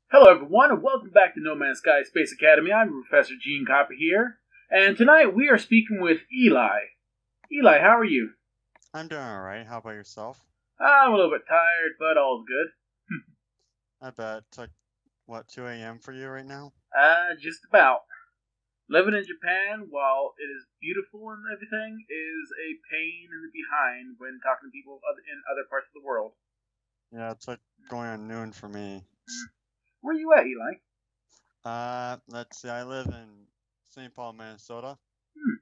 Hello, everyone, and welcome back to No Man's Sky Space Academy. I'm Professor Gene Copper here, and tonight we are speaking with Eli. Eli, how are you? I'm doing alright. How about yourself? I'm a little bit tired, but all's good. I bet it's like, what, 2 a.m. for you right now? Just about. Living in Japan, while it is beautiful and everything, is a pain in the behind when talking to people in other parts of the world. Yeah, it's like going on noon for me. Where are you at, Eli? Let's see. I live in St. Paul, Minnesota. Hmm.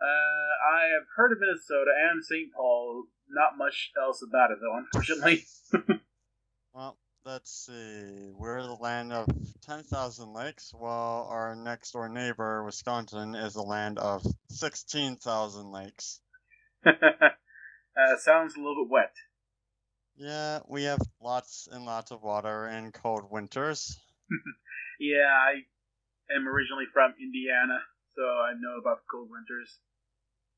I have heard of Minnesota and St. Paul. Not much else about it, though, unfortunately. Well, let's see. We're the land of 10,000 lakes, while our next door neighbor, Wisconsin, is the land of 16,000 lakes. Sounds a little bit wet. Yeah, we have lots and lots of water and cold winters. Yeah, I am originally from Indiana, so I know about the cold winters.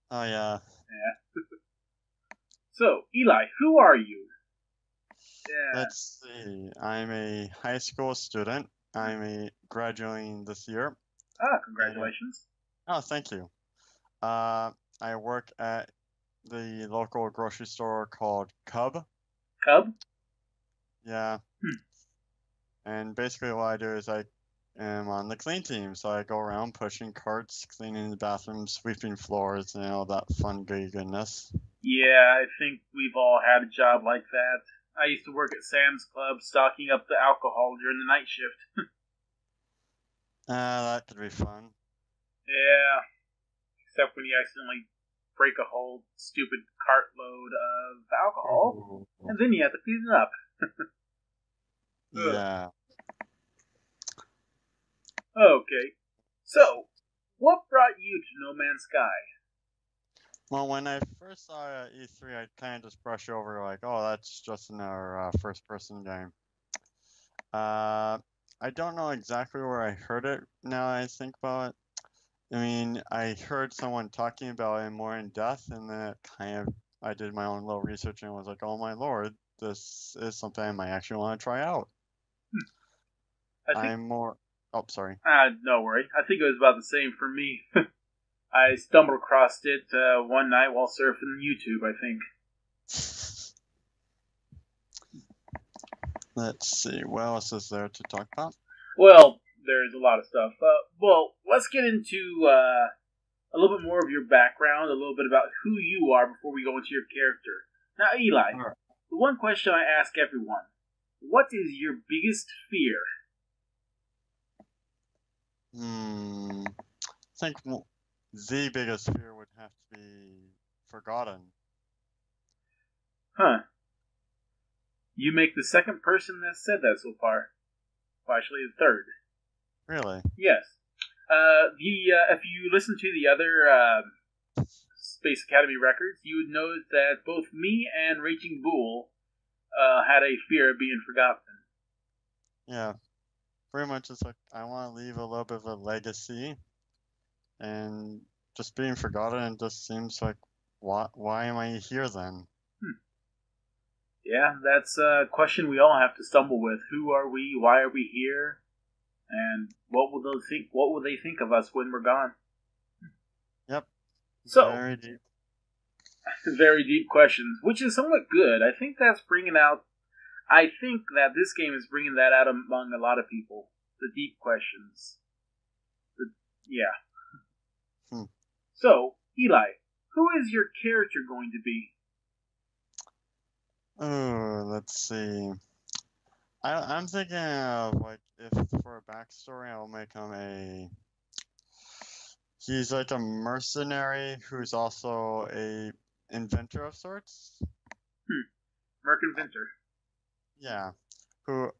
Oh, yeah. Yeah. So, Eli, who are you? Yeah. Let's see. I'm a high school student. I'm a graduating this year. Ah, And congratulations. oh, thank you. I work at the local grocery store called Cub. Cub? Yeah, Hmm. and basically what I do is I am on the clean team, so I go around pushing carts, cleaning the bathrooms, sweeping floors, and all that fun goodness. Yeah, I think we've all had a job like that. I used to work at Sam's Club stocking up the alcohol during the night shift. That could be fun. Yeah, except when you accidentally break a whole stupid cartload of alcohol, Ooh. and then you have to clean it up. Ugh. Yeah. Okay. So, what brought you to No Man's Sky? Well, when I first saw E3, I kind of just brushed over like, oh, that's just another first-person game. Uh, I don't know exactly where I heard it now I think about it. I mean, I heard someone talking about it more in depth, and then it kind of, I did my own little research and was like, oh my lord, this is something I might actually want to try out. Hmm. I think, I'm more, oh, sorry. no worry. I think it was about the same for me. I stumbled across it one night while surfing YouTube, I think. Let's see, what else is there to talk about? Well, there's a lot of stuff. Well, let's get into a little bit more of your background, a little bit about who you are before we go into your character. Now, Eli, Alright. the one question I ask everyone: what is your biggest fear? I think the biggest fear would have to be forgotten. Huh. You make the second person that said that so far. Well, actually, the third. Really? Yes. The if you listen to the other Space Academy records, you would know that both me and Raging Bull had a fear of being forgotten. Yeah, pretty much it's like I want to leave a little bit of a legacy, and just being forgotten just seems like why am I here then? Hmm. Yeah, that's a question we all have to stumble with. Who are we? Why are we here? And what will they think? What will they think of us when we're gone? Yep, So, very deep. very deep questions, which is somewhat good. I think that's bringing out. I think that this game is bringing that out among a lot of people. The deep questions. The, yeah. Hmm. So, Eli, who is your character going to be? Oh, let's see. I'm thinking of like if for a backstory, I'll make him a. He's like a mercenary who's also a inventor of sorts. Merkin Vinter. Yeah, who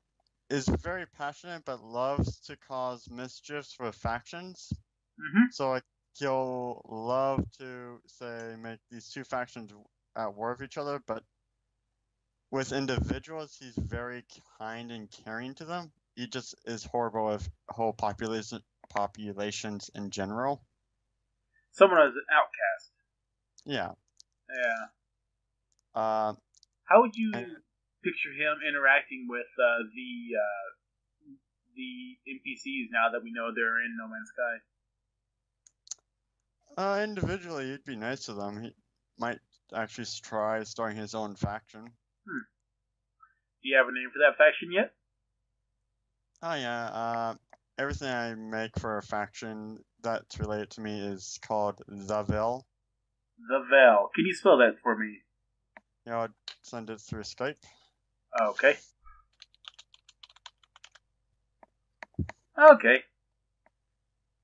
is very passionate but loves to cause mischiefs with factions. Mm-hmm. So like he'll love to say make these two factions at war with each other, but with individuals he's very kind and caring to them. He just is horrible with whole populations in general. Someone as an outcast. Yeah. Yeah. Uh, How would and you picture him interacting with the the NPCs now that we know they're in No Man's Sky? Individually, it'd be nice to them. He might actually try starting his own faction. Do you have a name for that faction yet? Oh yeah, everything I make for a faction that's related to me is called the Villes. The Vel. Can you spell that for me? You know, I'd send it through Skype. Okay. Okay.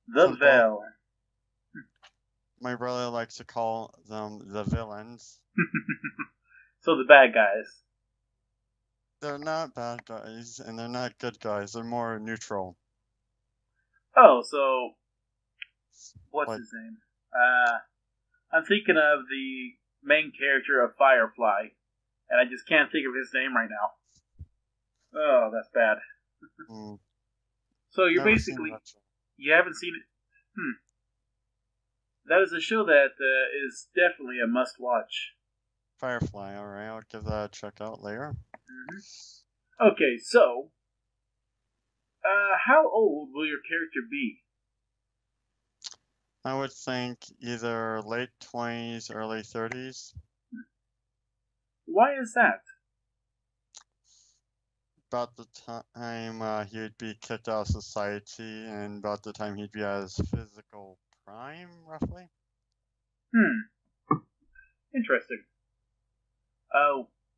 The Simple. Vel. My brother likes to call them the villains. So the bad guys. They're not bad guys, and they're not good guys. They're more neutral. Oh, so what's Like, his name? I'm thinking of the main character of Firefly, and I just can't think of his name right now. Oh, that's bad. So you're never basically seen that show. you haven't seen it. That is a show that is definitely a must-watch. Firefly, alright, I'll give that a check out later. Okay, so how old will your character be? I would think either late 20s, early 30s. Why is that? About the time he would be kicked out of society, and about the time he'd be at his physical prime, roughly. Interesting.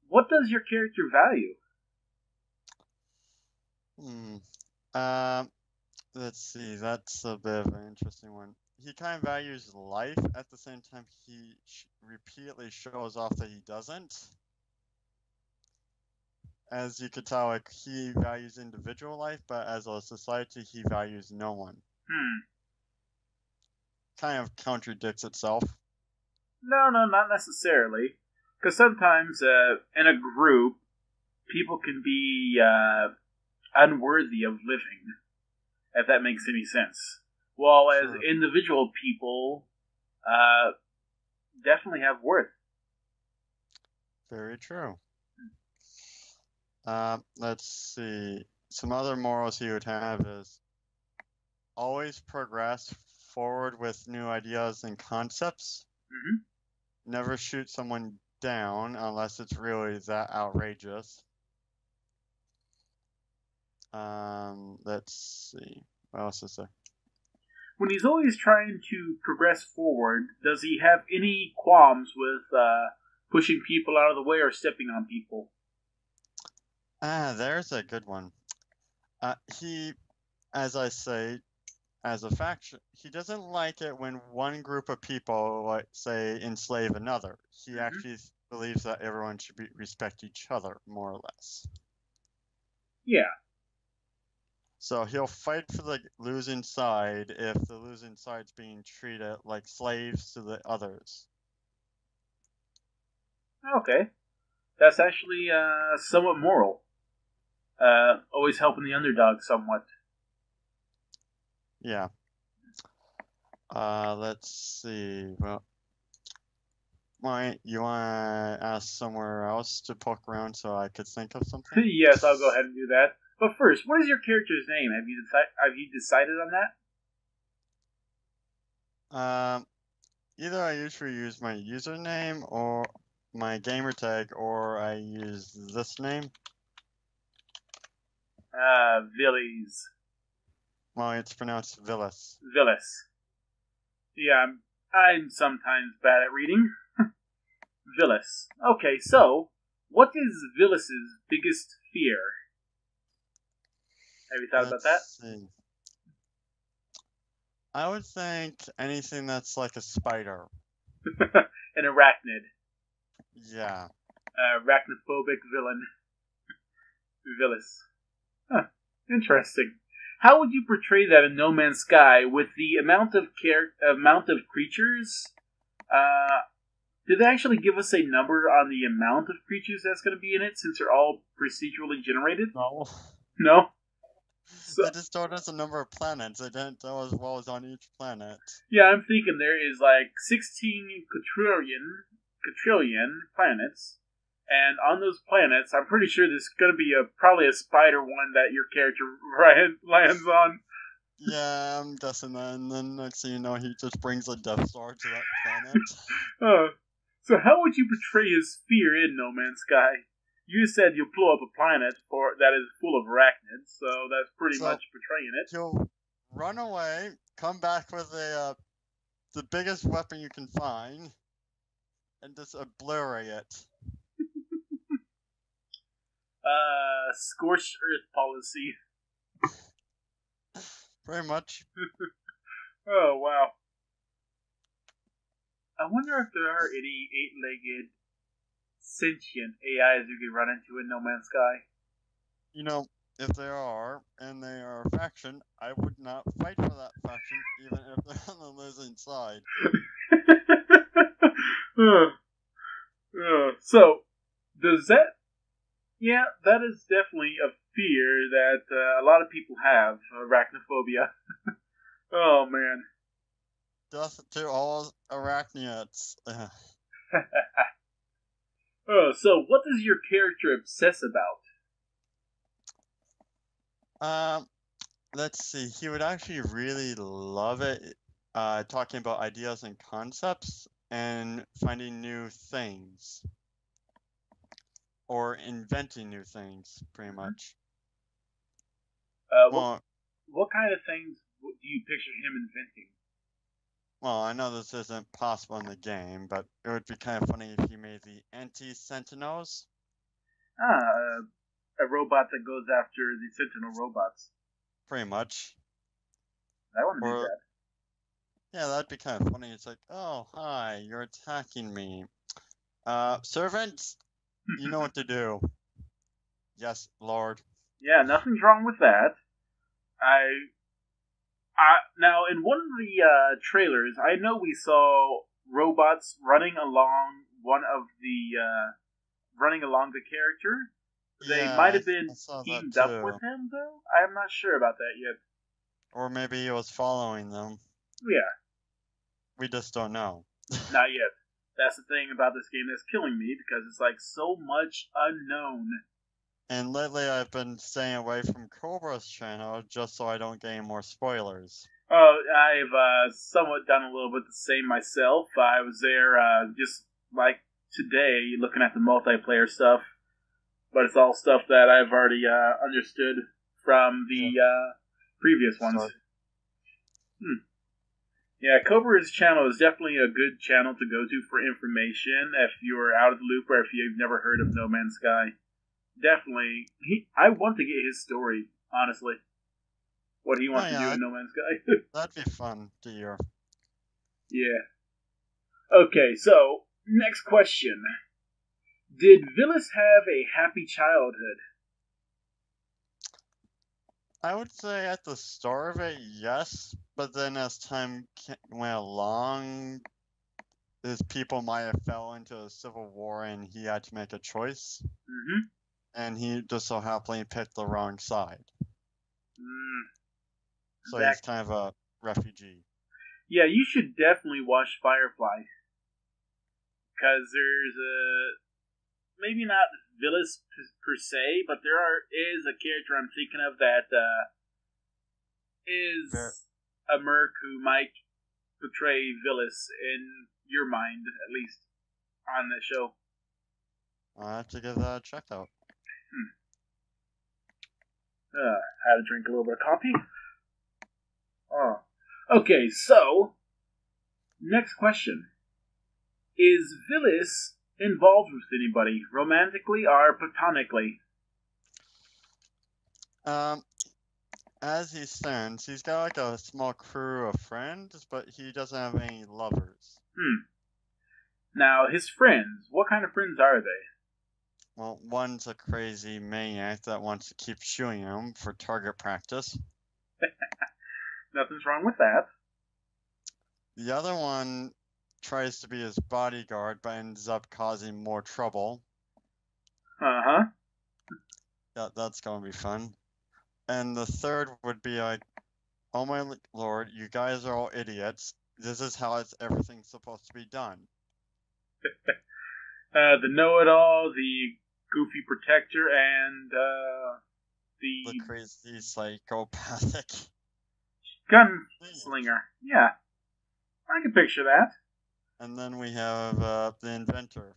What does your character value? Let's see, that's a bit of an interesting one. He kind of values life, at the same time he repeatedly shows off that he doesn't. As you could tell, like, he values individual life, but as a society, he values no one. Kind of contradicts itself. No, not necessarily. Because sometimes in a group, people can be unworthy of living, if that makes any sense. While as individual people definitely have worth. Very true. Let's see. Some other morals he would have is always progress forward with new ideas and concepts. Never shoot someone down unless it's really that outrageous. Let's see. What else is there? When he's always trying to progress forward, does he have any qualms with pushing people out of the way or stepping on people? There's a good one. He, as I say, as a faction, he doesn't like it when one group of people, like, say, enslave another. He actually believes that everyone should respect each other, more or less. Yeah. So he'll fight for the losing side if the losing side's being treated like slaves to the others. Okay. That's actually somewhat moral. Always helping the underdog somewhat. Yeah. Let's see. Well, you want to ask somewhere else to poke around so I could think of something? Yes, I'll go ahead and do that. But first, what is your character's name? Have you decided on that? Either I usually use my username or my gamer tag, or I use this name. Villes. Well, it's pronounced Villes. Villes. Yeah, I'm sometimes bad at reading. Villes. Okay, so what is Villes' biggest fear? Have you thought about that? See. I would think anything that's like a spider. An arachnid. Yeah. Arachnophobic villain. Villes. Huh. Interesting. How would you portray that in No Man's Sky with the amount of creatures? Did they actually give us a number on the amount of creatures that's going to be in it, since they're all procedurally generated? No. No? So, they just told us a number of planets. They didn't tell us what was on each planet. Yeah, I'm thinking there is like 16 quadrillion planets, And on those planets, I'm pretty sure there's going to be probably a spider one that your character lands on. Yeah, I'm guessing that, and then next thing you know, he just brings a Death Star to that planet. So how would you portray his fear in No Man's Sky? You said you'll blow up a planet that is full of arachnids, so that's pretty So much portraying it. he'll run away, come back with the biggest weapon you can find, and just obliterate it. Scorched Earth policy. Pretty much. Oh, wow. I wonder if there are any eight-legged sentient AIs you could run into in No Man's Sky. You know, if there are, and they are a faction, I would not fight for that faction, even if they're on the losing side. So, does that... Yeah, that is definitely a fear that a lot of people have, arachnophobia. Oh, man. Death to all arachnids. So what does your character obsess about? Let's see. He would actually really love it, talking about ideas and concepts and finding new things. Or inventing new things, pretty much. What kind of things do you picture him inventing? Well, I know this isn't possible in the game, but it would be kind of funny if he made the anti-sentinels. A robot that goes after the Sentinel robots. Pretty much. I want to do that. Yeah, that'd be kind of funny. It's like, oh, hi, you're attacking me. Servants, you know what to do. Yes, Lord. Yeah, nothing's wrong with that. Now, in one of the trailers, I know we saw robots running along running along the character. They might have been teamed up with him, though. I'm not sure about that yet. Or maybe he was following them. Yeah. We just don't know. Not yet. That's the thing about this game that's killing me, because it's like so much unknown. And lately I've been staying away from Cobra's channel just so I don't get any more spoilers. I've somewhat done a little bit the same myself. I was there just like today looking at the multiplayer stuff, but it's all stuff that I've already understood from the previous ones. Yeah, Cobra's channel is definitely a good channel to go to for information if you're out of the loop or if you've never heard of No Man's Sky. Definitely, I want to get his story, honestly. What he wants to do in No Man's Sky. That'd be fun to hear. Yeah. Okay, so, next question. Did Villes have a happy childhood? I would say at the start of it, yes, but then as time went along, his people might have fell into a civil war and he had to make a choice. Mm-hmm. And he just so happily picked the wrong side. So he's kind of a refugee. Yeah, you should definitely watch Firefly. Because there's maybe not Villes per se, but there is a character I'm thinking of that is a merc who might portray Villes in your mind, at least, on that show. I'll have to give that a check out. Had to drink a little bit of coffee. Oh. Okay, so, next question. Is Villes involved with anybody, romantically or platonically? As he stands, he's got like a small crew of friends, but he doesn't have any lovers. Now, his friends, what kind of friends are they? Well, one's a crazy maniac that wants to keep shooting him for target practice. Nothing's wrong with that. The other one tries to be his bodyguard, but ends up causing more trouble. Uh-huh. That's gonna be fun. And the third would be like, oh my lord, you guys are all idiots. This is how everything's supposed to be done. The know-it-all, the goofy protector, and The the crazy psychopathic. gunslinger. Yeah, I can picture that. And then we have the inventor.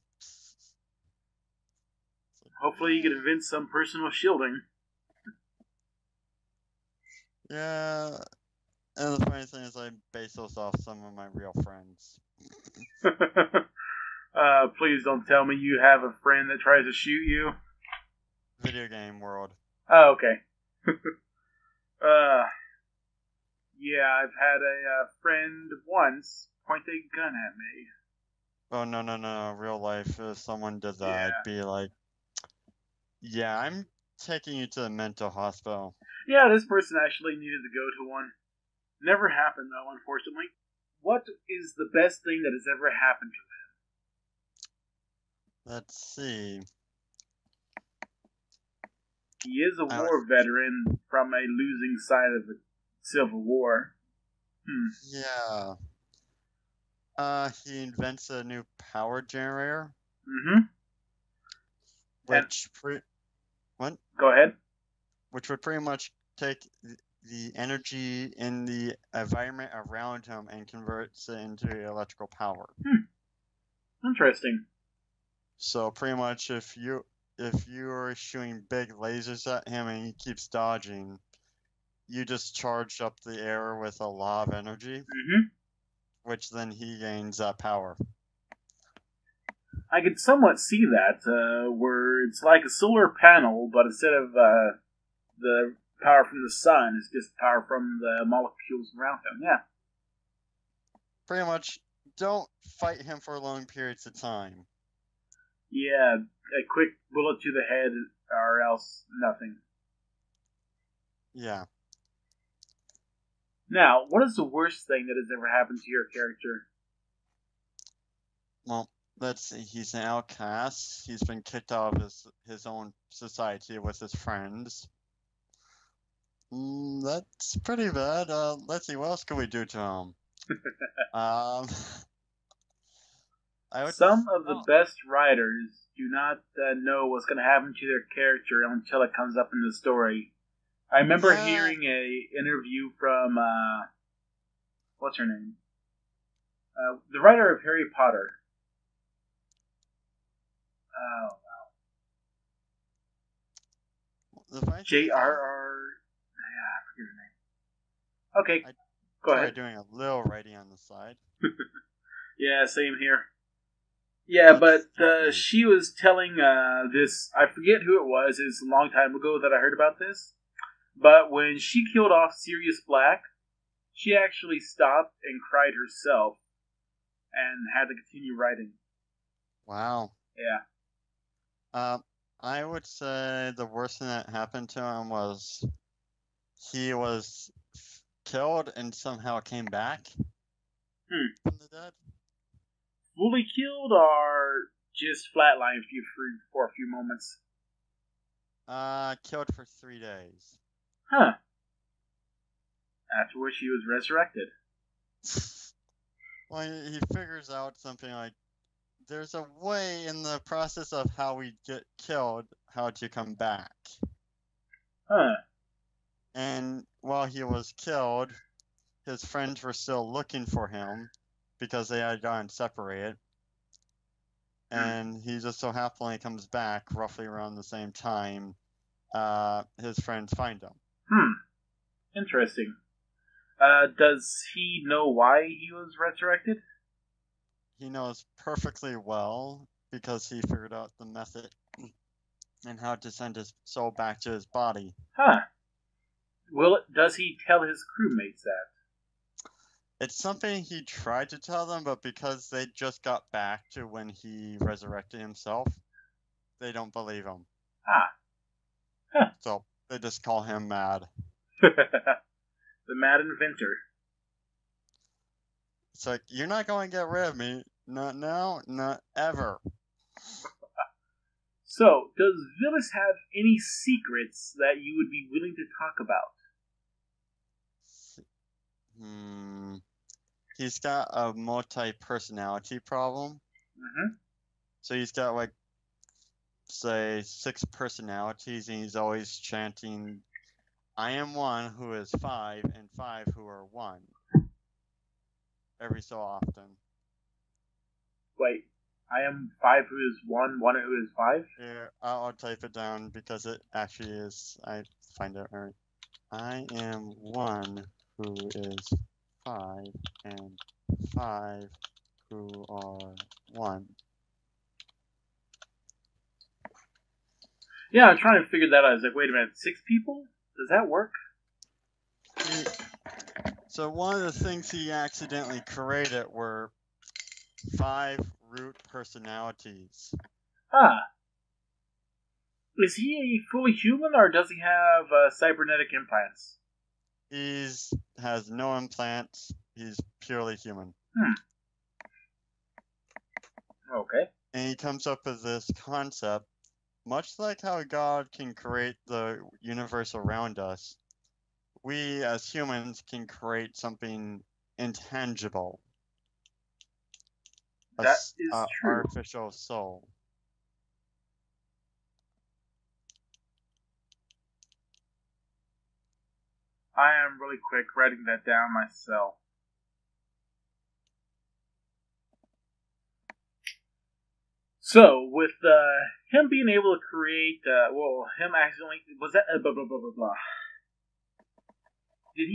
Hopefully, you can invent some personal shielding. Yeah, and the funny thing is I base those off some of my real friends. Please don't tell me you have a friend that tries to shoot you. Video game world. Oh, okay. uh, yeah, I've had a friend once point a gun at me. Oh, no. Real life, if someone did that, Yeah. I'd be like, yeah, I'm taking you to the mental hospital. Yeah, this person actually needed to go to one. Never happened, though, unfortunately. What is the best thing that has ever happened to Let's see. him? He is a I would, war veteran from a losing side of the Civil War. yeah. He invents a new power generator, Mm-hmm. And which what? go ahead. Which would pretty much take the energy in the environment around him and converts it into electrical power. Interesting. So pretty much if you are shooting big lasers at him and he keeps dodging, you just charge up the air with a lot of energy, Mm-hmm. which then he gains that power. I could somewhat see that, where it's like a solar panel, but instead of the power from the sun, it's just power from the molecules around him. Yeah. Pretty much, don't fight him for long periods of time. Yeah, a quick bullet to the head, or else nothing. Yeah. Now, what is the worst thing that has ever happened to your character? Well, let's see. He's an outcast. He's been kicked out of his own society with his friends. That's pretty bad. Let's see. What else can we do to him? Um, I would. Some of the Oh, best writers do not know what's going to happen to their character until it comes up in the story. I remember yeah. hearing a interview from what's her name? The writer of Harry Potter. Oh, The funny thing is, J.R.R. Yeah, I forget her name. Okay, I go tried ahead. doing a little writing on the side. Yeah, same here. Yeah, Let's but see. she was telling this. I forget who it was. It's a long time ago that I heard about this. But when she killed off Sirius Black, she actually stopped and cried herself, and had to continue writing. Wow. Yeah. I would say the worst thing that happened to him was he was killed and somehow came back from the dead. Fully killed or just flatlined for a few moments? Killed for 3 days. Huh. After which he was resurrected. Well, he figures out something like there's a way in the process of how we get killed, how to come back. Huh. And while he was killed, his friends were still looking for him because they had gotten separated. And he just so happily comes back roughly around the same time his friends find him. Interesting. Does he know why he was resurrected? He knows perfectly well because he figured out the method and how to send his soul back to his body. Huh. Does he tell his crewmates that? It's something he tried to tell them, but because they just got back to when he resurrected himself, they don't believe him. Ah. Huh. So they just call him mad. The mad inventor. It's like, you're not going to get rid of me. Not now, not ever. So, does Villes have any secrets that you would be willing to talk about? He's got a multi-personality problem. Mm-hmm. So he's got like, say, 6 personalities, and he's always chanting, "I am one who is 5, and 5 who are 1." Every so often. Wait, I am 5 who is 1, 1 who is 5? Here, I'll type it down because it actually is. I find it right. I am 1 who is 5, and 5 who are 1. Yeah, I'm trying to figure that out. I was like, wait a minute, 6 people? Does that work? So one of the things he accidentally created were 5 root personalities. Huh. Is he fully human, or does he have cybernetic implants? He has no implants. He's purely human. Okay. And he comes up with this concept, much like how God can create the universe around us. We as humans can create something intangible. That is true. Artificial soul. I am really quick writing that down myself. So, with him being able to create, him accidentally, was that, blah, blah, blah, blah, blah. Did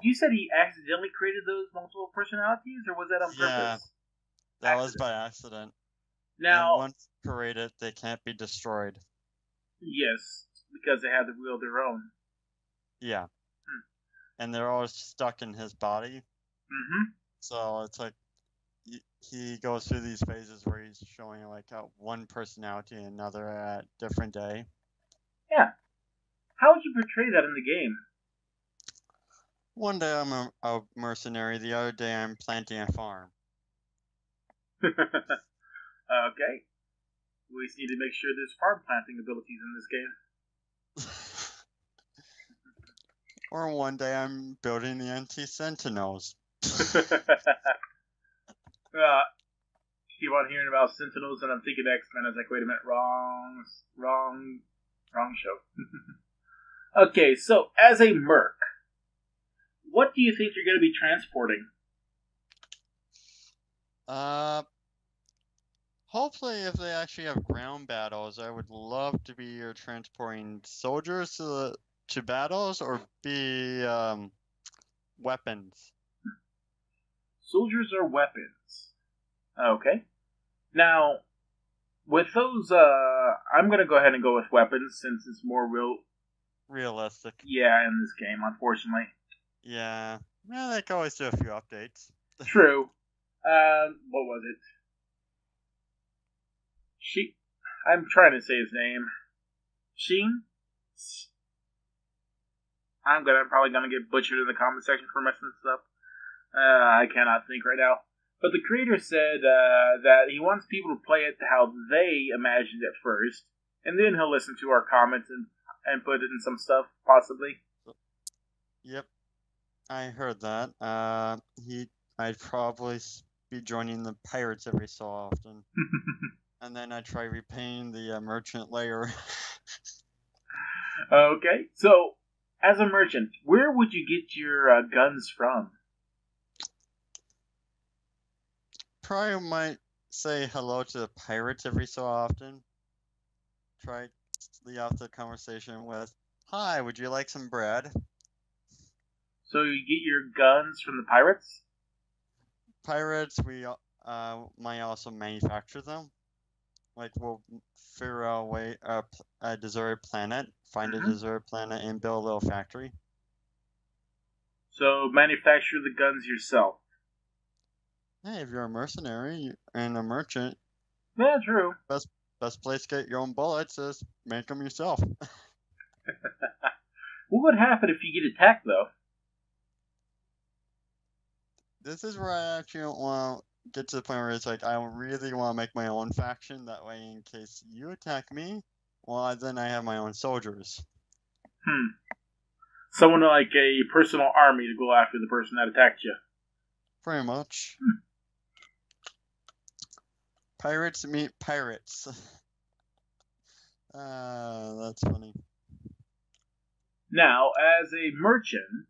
you said he accidentally created those multiple personalities, or was that on Yeah, purpose? that was by accident. Now, and once created, they can't be destroyed. Yes, because they have to wield their own. Yeah. And they're all stuck in his body. Mm-hmm. So it's like he goes through these phases where he's showing like one personality and another at different day. Yeah. How would you portray that in the game? One day I'm a mercenary, the other day I'm planting a farm. Okay. We just need to make sure there's farm planting abilities in this game. Or one day I'm building the anti-sentinels. Keep on hearing about Sentinels, and I'm thinking X-Men. I was like, wait a minute, wrong show. Okay, so as a merc, what do you think you're going to be transporting? Hopefully, if they actually have ground battles, I would love to be transporting soldiers to battles or be weapons. Soldiers or weapons? Okay. Now, with those, I'm going to go ahead and go with weapons since it's more realistic. Yeah, in this game, unfortunately. Yeah. Well, they can always do a few updates. True. What was it? I'm trying to say his name. Sheen? I'm probably gonna get butchered in the comment section for messing this up. I cannot think right now. But the creator said that he wants people to play it how they imagined it first, and then he'll listen to our comments and put it in some stuff, possibly. Yep, I heard that. I'd probably be joining the pirates every so often, and then I'd try repaying the merchant layer. Okay, so as a merchant, where would you get your guns from? Probably might say hello to the pirates every so often. Try lead off the conversation with, "Hi, would you like some bread?" So you get your guns from the pirates? Pirates, we might also manufacture them. Like we'll figure out a deserted planet, find a deserted planet, and build a little factory. So manufacture the guns yourself. Hey, if you're a mercenary and a merchant, Yeah, true. Best place to get your own bullets is make them yourself. What would happen if you get attacked, though? This is where I actually don't want to get to the point where it's like I really want to make my own faction. That way, in case you attack me, well, then I have my own soldiers. Someone like a personal army to go after the person that attacked you. Pretty much. Pirates meet pirates. That's funny. Now, as a merchant,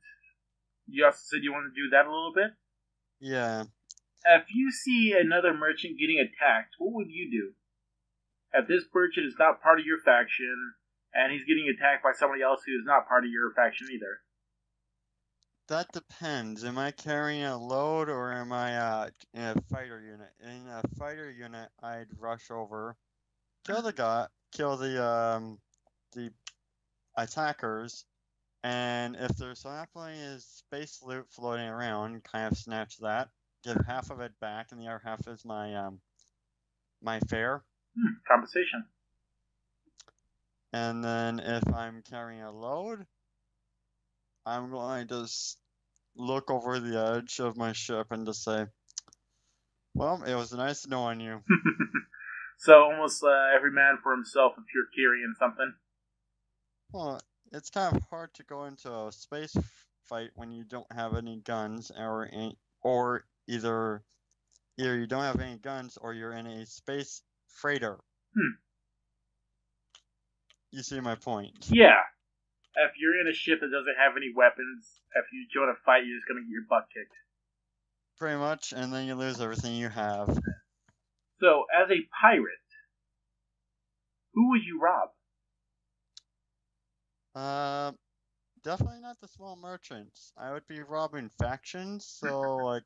you also said you want to do that a little bit? Yeah. If you see another merchant getting attacked, what would you do? If this merchant is not part of your faction, and he's getting attacked by somebody else who is not part of your faction either. That depends. Am I carrying a load or am I in a fighter unit? In a fighter unit, I'd rush over, kill the attackers, and if there's something is space loot floating around, kind of snatch that, give half of it back, and the other half is my fare. Compensation. And then if I'm carrying a load, I'm going to look over the edge of my ship and just say, well, it was nice knowing you. So almost every man for himself if you're carrying something. Well, it's kind of hard to go into a space fight when you don't have any guns, or either you don't have any guns or you're in a space freighter. You see my point? Yeah. If you're in a ship that doesn't have any weapons, if you join a fight, you're just going to get your butt kicked. Pretty much, and then you lose everything you have. So, as a pirate, who would you rob? Definitely not the small merchants. I would be robbing factions, so, like,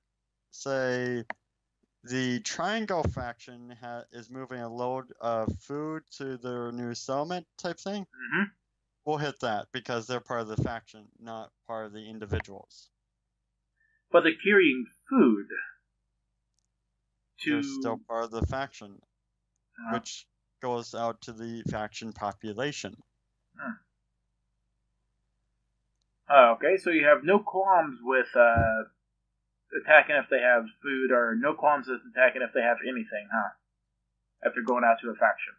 say, the Triangle faction is moving a load of food to their new settlement type thing. Mm-hmm. We'll hit that because they're part of the faction, not part of the individuals. But they're carrying food to... They're still part of the faction, which goes out to the faction population. Okay, so you have no qualms with attacking if they have food, or no qualms with attacking if they have anything, huh? If they're going out to a faction.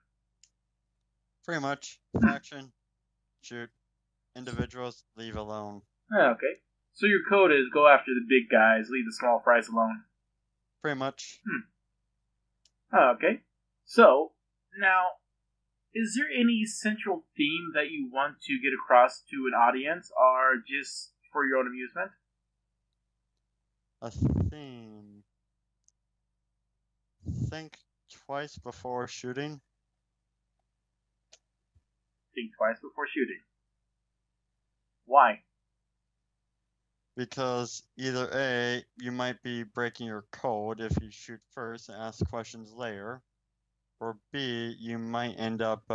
Pretty much. Faction, shoot. Individuals, leave alone. Okay. So your code is go after the big guys, leave the small fries alone. Pretty much. Okay. So, now, is there any central theme that you want to get across to an audience, or just for your own amusement? A theme. Think twice before shooting. Think twice before shooting. Why? Because either A, you might be breaking your code if you shoot first and ask questions later, or B, you might end up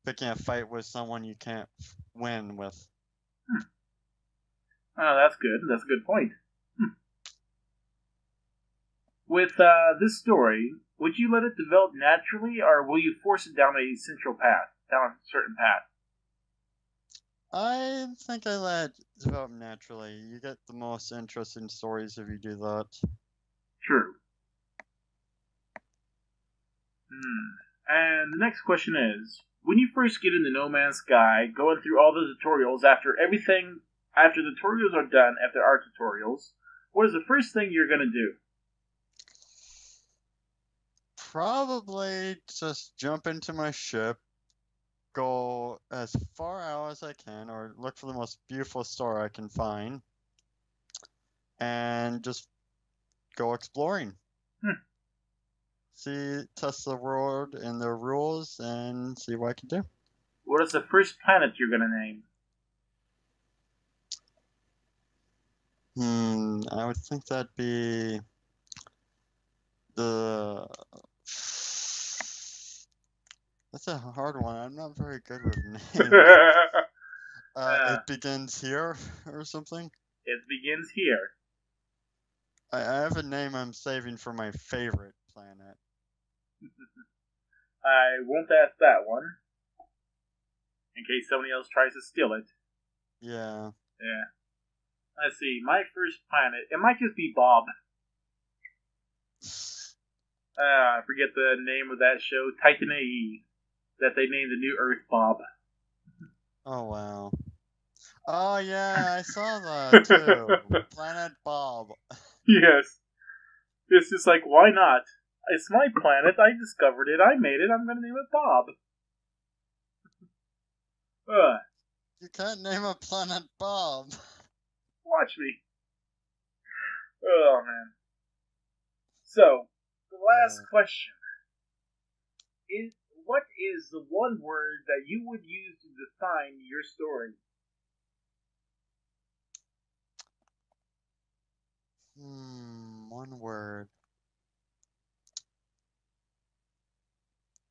picking a fight with someone you can't win with. Oh, that's good. That's a good point. With this story, would you let it develop naturally, or will you force it down a central path, down a certain path? I think I let it develop naturally. You get the most interesting stories if you do that. True. And the next question is, when you first get into No Man's Sky, going through all the tutorials, after the tutorials are done, if there are tutorials, what is the first thing you're going to do? Probably just jump into my ship, go as far out as I can, or look for the most beautiful star I can find, and just go exploring. Test the world and their rules, and see what I can do. What is the first planet you're going to name? I would think that'd be the... That's a hard one. I'm not very good with names. It begins here, or something? It begins here. I have a name I'm saving for my favorite planet. I won't ask that one, in case somebody else tries to steal it. Yeah. Let's see, my first planet, it might just be Bob. I forget the name of that show, Titan AE, that they named the new Earth Bob. Oh, wow. Oh, yeah, I saw that, too. Planet Bob. Yes. It's just like, why not? It's my planet. I discovered it. I made it. I'm gonna name it Bob. You can't name a planet Bob. Watch me. Oh, man. So, the last question is: what is the one word that you would use to define your story? One word.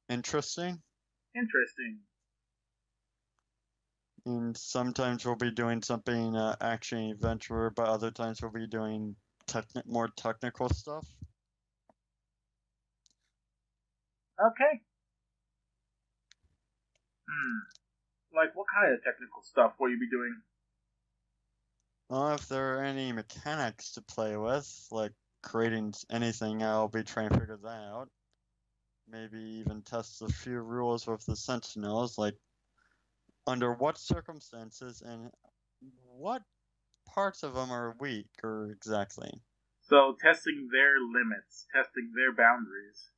Interesting. Interesting. And sometimes we'll be doing something action adventure, but other times we'll be doing more technical stuff. Okay. Like, what kind of technical stuff will you be doing? Well, if there are any mechanics to play with, like creating anything, I'll be trying to figure that out. Maybe even test a few rules with the Sentinels, like under what circumstances and what parts of them are weak, or exactly. So, testing their limits, testing their boundaries.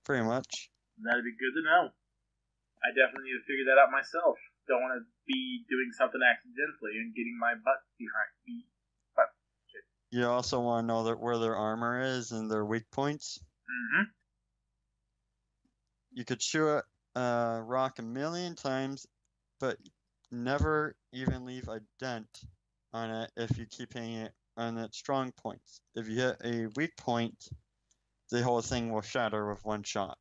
Pretty much. That'd be good to know. I definitely need to figure that out myself. Don't want to be doing something accidentally and getting my butt behind me. You also want to know where their armor is and their weak points. Mm-hmm. You could shoot a rock a million times, but never even leave a dent on it if you keep hitting it on its strong points. If you hit a weak point, the whole thing will shatter with one shot.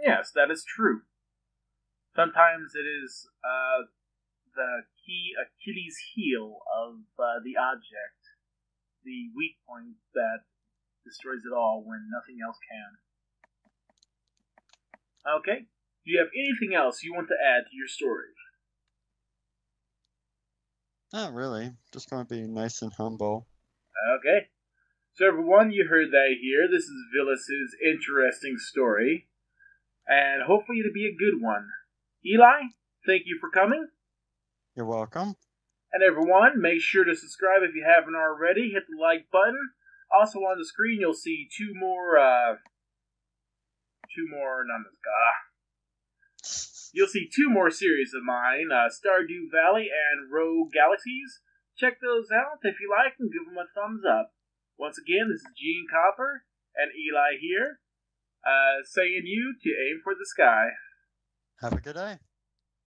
Yes, that is true. Sometimes it is the key Achilles heel of the object, the weak point that destroys it all when nothing else can. Okay. Do you have anything else you want to add to your story? Not really. Just going to be nice and humble. Okay. So everyone, you heard that here. This is Villes' interesting story. And hopefully it'll be a good one. Eli, thank you for coming. You're welcome. And everyone, make sure to subscribe if you haven't already. Hit the like button. Also on the screen, you'll see two more You'll see two more series of mine, Stardew Valley and Rogue Galaxies. Check those out if you like and give them a thumbs up. Once again, this is Gene Copper and Eli here, saying you to aim for the sky. Have a good day.